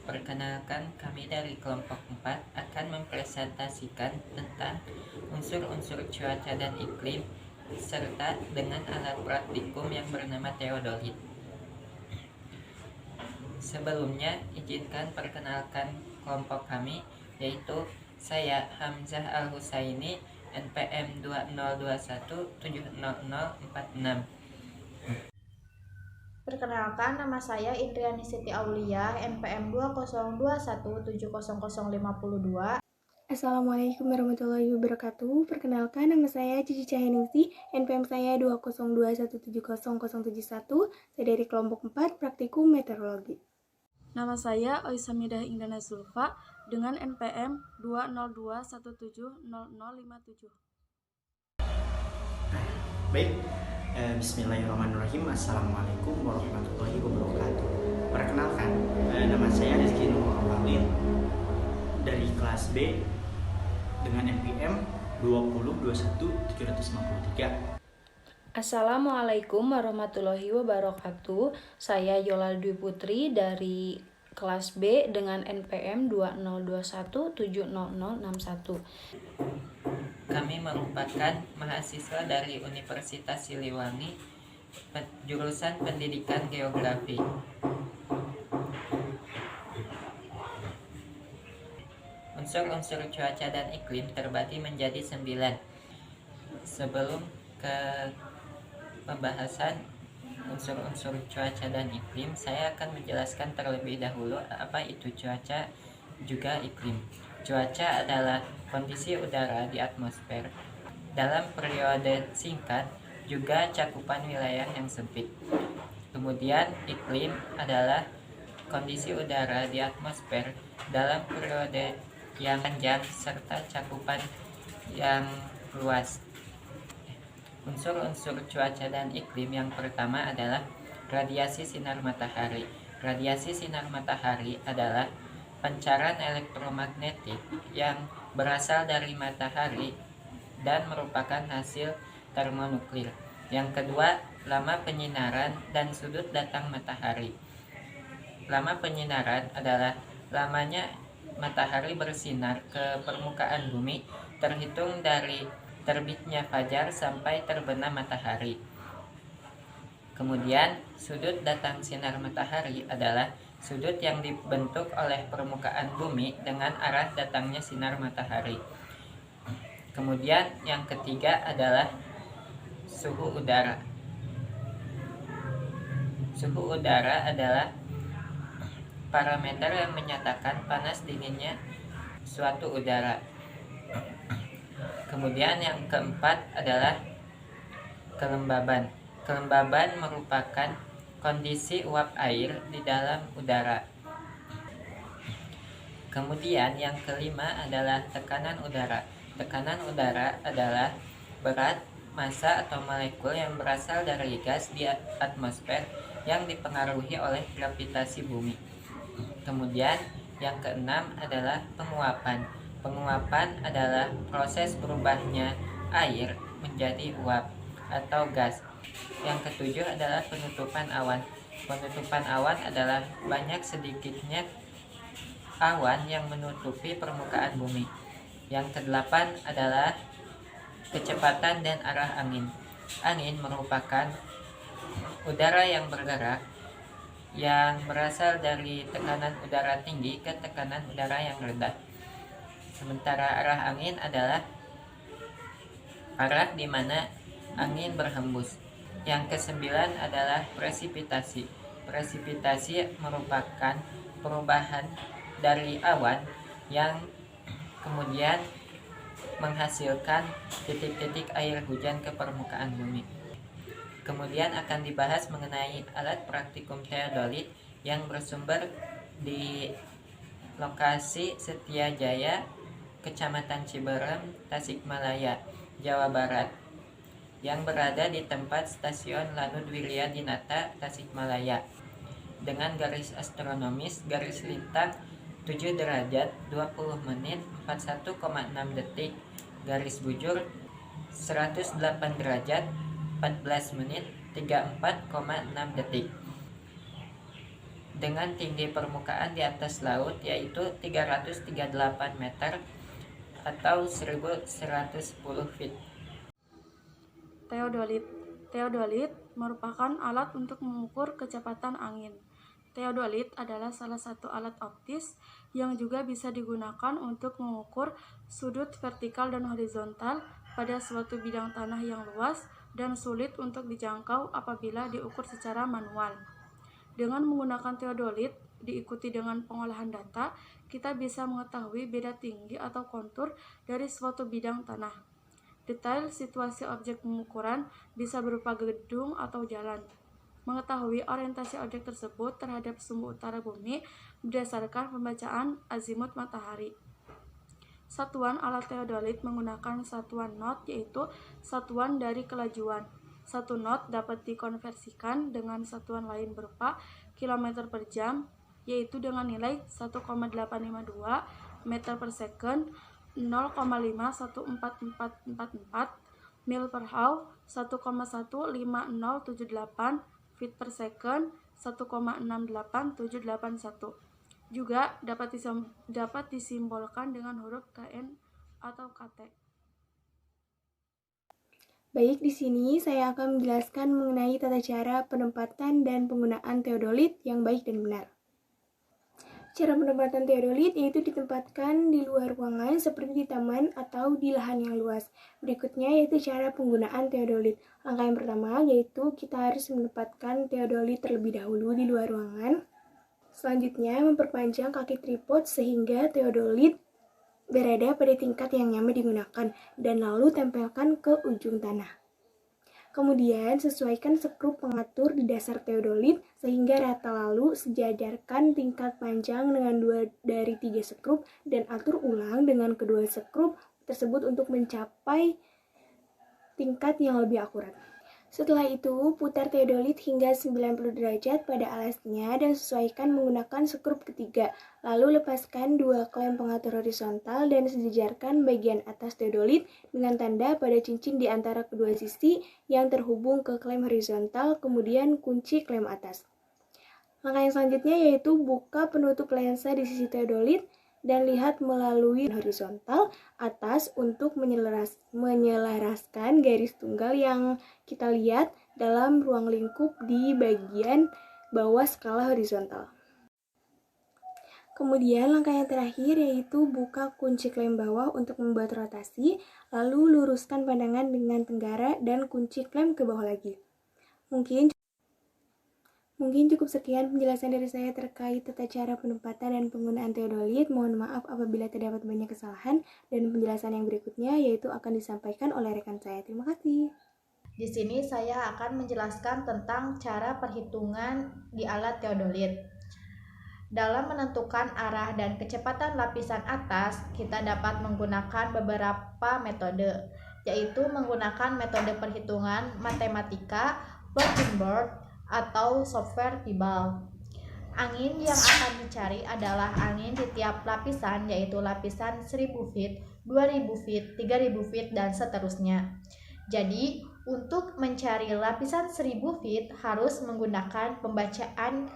Perkenalkan, kami dari kelompok 4 akan mempresentasikan tentang unsur-unsur cuaca dan iklim serta dengan alat praktikum yang bernama teodolit. Sebelumnya, izinkan perkenalkan kelompok kami, yaitu saya Hamzah Al-Husaini, NPM 2021700046. Perkenalkan, nama saya Indriani Siti Aulia, NPM 2021700052. Assalamualaikum warahmatullahi wabarakatuh. Perkenalkan, nama saya Cici Caheningsi, NPM saya 2021700071. Saya dari kelompok 4 Praktikum Meteorologi. Nama saya Oisamidah Indana Zulfa dengan NPM 202170057. Baik, bismillahirrahmanirrahim. Assalamualaikum warahmatullahi wabarakatuh. Perkenalkan, nama saya Rizky Nur Awalin dari kelas B dengan NPM 2021753. Assalamualaikum warahmatullahi wabarakatuh. Saya Yola Dwi Putri dari kelas B dengan NPM 2021700061. Kami merupakan mahasiswa dari Universitas Siliwangi, jurusan Pendidikan Geografi. Unsur-unsur cuaca dan iklim terbagi menjadi 9. Sebelum ke pembahasan unsur-unsur cuaca dan iklim, saya akan menjelaskan terlebih dahulu apa itu cuaca juga iklim. Cuaca adalah kondisi udara di atmosfer dalam periode singkat, juga cakupan wilayah yang sempit. Kemudian iklim adalah kondisi udara di atmosfer dalam periode yang panjang serta cakupan yang luas. Unsur-unsur cuaca dan iklim yang pertama adalah radiasi sinar matahari. Radiasi sinar matahari adalah pancaran elektromagnetik yang berasal dari matahari dan merupakan hasil termonuklir. Yang kedua, lama penyinaran dan sudut datang matahari. Lama penyinaran adalah lamanya matahari bersinar ke permukaan bumi terhitung dari terbitnya fajar sampai terbenam matahari. Kemudian, sudut datang sinar matahari adalah sudut yang dibentuk oleh permukaan bumi dengan arah datangnya sinar matahari. Kemudian, yang ketiga adalah suhu udara. Suhu udara adalah parameter yang menyatakan panas dinginnya suatu udara. Kemudian yang keempat adalah kelembaban. Kelembaban merupakan kondisi uap air di dalam udara. Kemudian yang kelima adalah tekanan udara. Tekanan udara adalah berat, massa atau molekul yang berasal dari gas di atmosfer yang dipengaruhi oleh gravitasi bumi. Kemudian yang keenam adalah penguapan. Penguapan adalah proses berubahnya air menjadi uap atau gas. Yang ketujuh adalah penutupan awan. Penutupan awan adalah banyak sedikitnya awan yang menutupi permukaan bumi. Yang kedelapan adalah kecepatan dan arah angin. Angin merupakan udara yang bergerak yang berasal dari tekanan udara tinggi ke tekanan udara yang rendah. Sementara arah angin adalah arah di mana angin berhembus. Yang kesembilan adalah presipitasi. Presipitasi merupakan perubahan dari awan yang kemudian menghasilkan titik-titik air hujan ke permukaan bumi. Kemudian akan dibahas mengenai alat praktikum teodolit yang bersumber di lokasi Setiajaya, Kecamatan Ciberem, Tasikmalaya, Jawa Barat, yang berada di tempat stasiun Lanud Wirya Dinata, Tasikmalaya, dengan garis astronomis garis lintang 7 derajat 20 menit 41,6 detik, garis bujur 108 derajat 14 menit 34,6 detik. dengan tinggi permukaan di atas laut yaitu 338 meter atau 1110 feet. Teodolit. Teodolit merupakan alat untuk mengukur kecepatan angin. Teodolit adalah salah satu alat optis yang juga bisa digunakan untuk mengukur sudut vertikal dan horizontal pada suatu bidang tanah yang luas dan sulit untuk dijangkau apabila diukur secara manual. Dengan menggunakan teodolit diikuti dengan pengolahan data, kita bisa mengetahui beda tinggi atau kontur dari suatu bidang tanah. Detail situasi objek pengukuran bisa berupa gedung atau jalan. Mengetahui orientasi objek tersebut terhadap sumbu utara bumi berdasarkan pembacaan azimut matahari. Satuan alat teodolit menggunakan satuan knot, yaitu satuan dari kelajuan. 1 knot dapat dikonversikan dengan satuan lain berupa km per jam, yaitu dengan nilai 1,852 meter per second, 0,51444 mil per hour, 1,15078 feet per second, 1,68781. Juga dapat disimbolkan dengan huruf KN atau KT. Baik, di sini saya akan menjelaskan mengenai tata cara penempatan dan penggunaan teodolit yang baik dan benar. Cara penempatan teodolit yaitu ditempatkan di luar ruangan seperti di taman atau di lahan yang luas. Berikutnya yaitu cara penggunaan teodolit. Langkah yang pertama yaitu kita harus menempatkan teodolit terlebih dahulu di luar ruangan. Selanjutnya memperpanjang kaki tripod sehingga teodolit berada pada tingkat yang nyaman digunakan dan lalu tempelkan ke ujung tanah. Kemudian sesuaikan skrup pengatur di dasar teodolit sehingga rata, lalu sejajarkan tingkat panjang dengan 2 dari 3 skrup dan atur ulang dengan kedua skrup tersebut untuk mencapai tingkat yang lebih akurat. Setelah itu, putar teodolit hingga 90 derajat pada alasnya dan sesuaikan menggunakan skrup ketiga. Lalu lepaskan 2 klem pengatur horizontal dan sejajarkan bagian atas teodolit dengan tanda pada cincin di antara kedua sisi yang terhubung ke klem horizontal, kemudian kunci klem atas. Langkah yang selanjutnya yaitu buka penutup lensa di sisi teodolit dan lihat melalui horizontal atas untuk menyelaraskan garis tunggal yang kita lihat dalam ruang lingkup di bagian bawah skala horizontal. Kemudian langkah yang terakhir yaitu buka kunci klem bawah untuk membuat rotasi, lalu luruskan pandangan dengan tenggara dan kunci klem ke bawah lagi. Mungkin cukup sekian penjelasan dari saya terkait tata cara penempatan dan penggunaan teodolit. Mohon maaf apabila terdapat banyak kesalahan, dan penjelasan yang berikutnya yaitu akan disampaikan oleh rekan saya. Terima kasih. Di sini saya akan menjelaskan tentang cara perhitungan di alat teodolit. Dalam menentukan arah dan kecepatan lapisan atas, kita dapat menggunakan beberapa metode, yaitu menggunakan metode perhitungan matematika, floating board, atau software Tibal. Angin yang akan dicari adalah angin di tiap lapisan, yaitu lapisan 1000 feet, 2000 feet, 3000 feet, dan seterusnya. Jadi, untuk mencari lapisan 1000 feet harus menggunakan pembacaan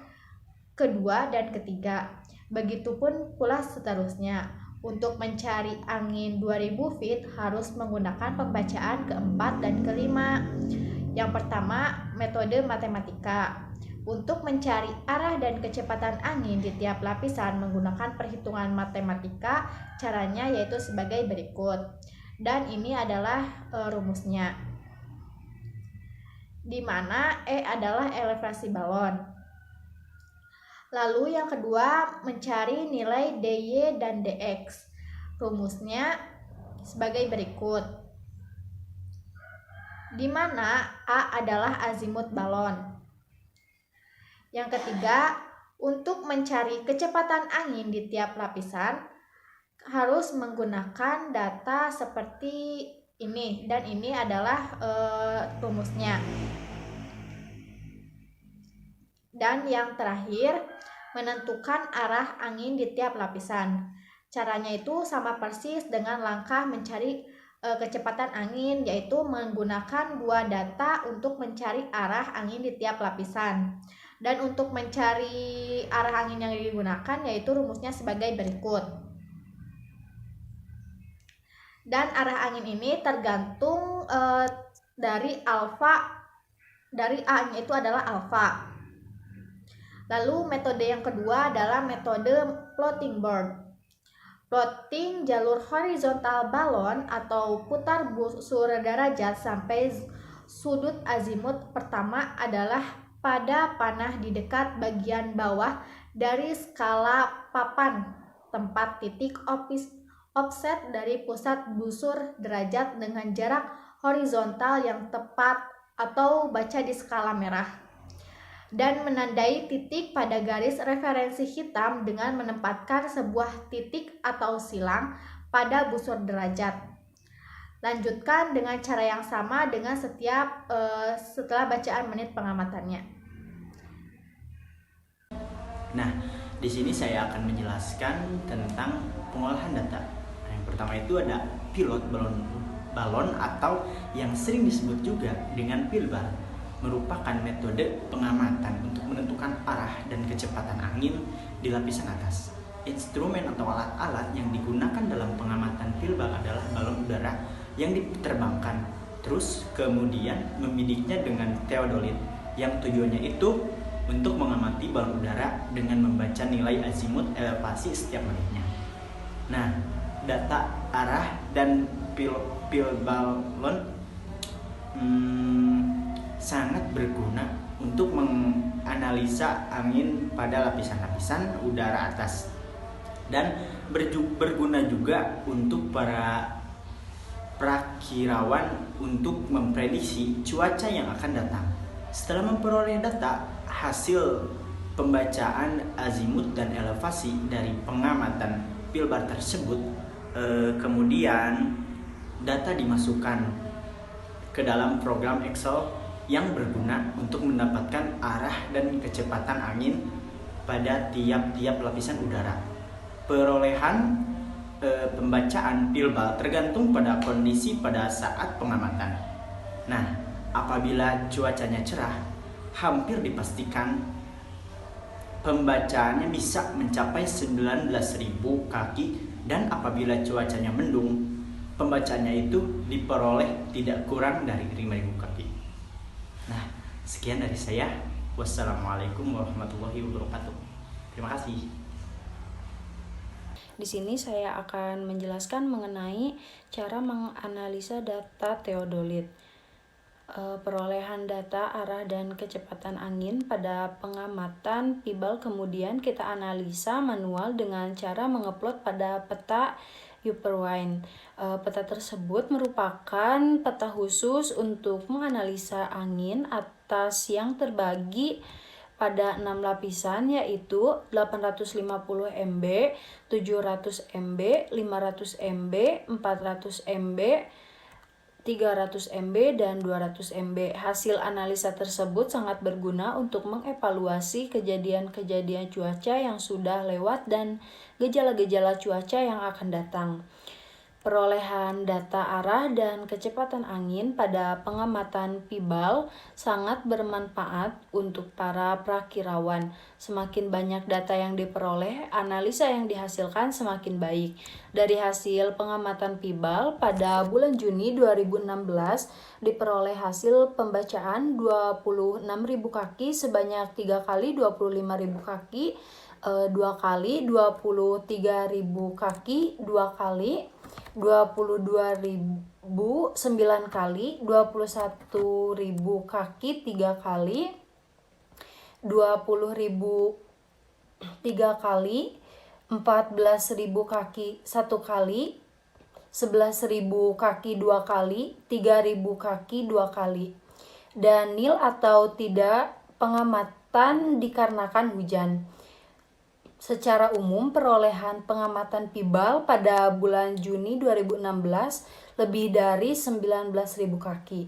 kedua dan ketiga. Begitupun pula seterusnya. Untuk mencari angin 2000 feet harus menggunakan pembacaan keempat dan kelima. Yang pertama, metode matematika. Untuk mencari arah dan kecepatan angin di tiap lapisan menggunakan perhitungan matematika, caranya yaitu sebagai berikut. Dan ini adalah rumusnya. Di mana E adalah elevasi balon. Lalu yang kedua, mencari nilai DY dan DX. Rumusnya sebagai berikut. Di mana A adalah azimut balon. Yang ketiga, untuk mencari kecepatan angin di tiap lapisan harus menggunakan data seperti ini, dan ini adalah rumusnya. Dan yang terakhir, menentukan arah angin di tiap lapisan. Caranya itu sama persis dengan langkah mencari kecepatan angin, yaitu menggunakan 2 data untuk mencari arah angin di tiap lapisan. Dan untuk mencari arah angin yang digunakan yaitu rumusnya sebagai berikut. Dan arah angin ini tergantung dari alfa, dari A nya itu adalah alfa. Lalu metode yang kedua adalah metode floating bird. Plotting jalur horizontal balon atau putar busur derajat sampai sudut azimut pertama adalah pada panah di dekat bagian bawah dari skala papan tempat titik offset dari pusat busur derajat dengan jarak horizontal yang tepat atau baca di skala merah, dan menandai titik pada garis referensi hitam dengan menempatkan sebuah titik atau silang pada busur derajat. Lanjutkan dengan cara yang sama dengan setelah bacaan menit pengamatannya. Nah, di sini saya akan menjelaskan tentang pengolahan data. Nah, yang pertama itu ada pilot balon atau yang sering disebut juga dengan pilbar, merupakan metode pengamatan untuk menentukan arah dan kecepatan angin di lapisan atas. Instrumen atau alat-alat yang digunakan dalam pengamatan pilbar adalah balon udara yang diterbangkan, terus kemudian membidiknya dengan teodolit yang tujuannya itu untuk mengamati balon udara dengan membaca nilai azimut elevasi setiap menitnya. Nah, data arah dan pil balon sangat berguna untuk menganalisa angin pada lapisan-lapisan udara atas, dan berguna juga untuk para prakirawan untuk memprediksi cuaca yang akan datang. Setelah memperoleh data hasil pembacaan azimut dan elevasi dari pengamatan pilbar tersebut, kemudian data dimasukkan ke dalam program Excel yang berguna untuk mendapatkan arah dan kecepatan angin pada tiap-tiap lapisan udara. Perolehan pembacaan pilbar tergantung pada kondisi pada saat pengamatan. Nah, apabila cuacanya cerah, hampir dipastikan pembacaannya bisa mencapai 19.000 kaki, dan apabila cuacanya mendung, pembacaannya itu diperoleh tidak kurang dari 5.000 kaki. Nah, sekian dari saya. Wassalamualaikum warahmatullahi wabarakatuh. Terima kasih. Di sini saya akan menjelaskan mengenai cara menganalisa data teodolit. Perolehan data arah dan kecepatan angin pada pengamatan PIBAL kemudian kita analisa manual dengan cara mengeplot pada peta Upperwine. Peta tersebut merupakan peta khusus untuk menganalisa angin atas yang terbagi pada 6 lapisan, yaitu 850 MB, 700 MB, 500 MB, 400 MB, 300 MB, dan 200 MB. Hasil analisa tersebut sangat berguna untuk mengevaluasi kejadian-kejadian cuaca yang sudah lewat dan gejala-gejala cuaca yang akan datang. Perolehan data arah dan kecepatan angin pada pengamatan PIBAL sangat bermanfaat untuk para prakirawan. Semakin banyak data yang diperoleh, analisa yang dihasilkan semakin baik. Dari hasil pengamatan PIBAL pada bulan Juni 2016, diperoleh hasil pembacaan 26.000 kaki sebanyak 3 kali 25.000 kaki, 2 kali 23.000 kaki, 2 kali 22.000 9 kali, 21.000 kaki 3 kali, 20.000 3 kali, 14.000 kaki 1 kali, 11.000 kaki 2 kali, 3.000 kaki 2 kali. Dan nil atau tidak pengamatan dikarenakan hujan. Secara umum, perolehan pengamatan PIBAL pada bulan Juni 2016 lebih dari 19.000 kaki.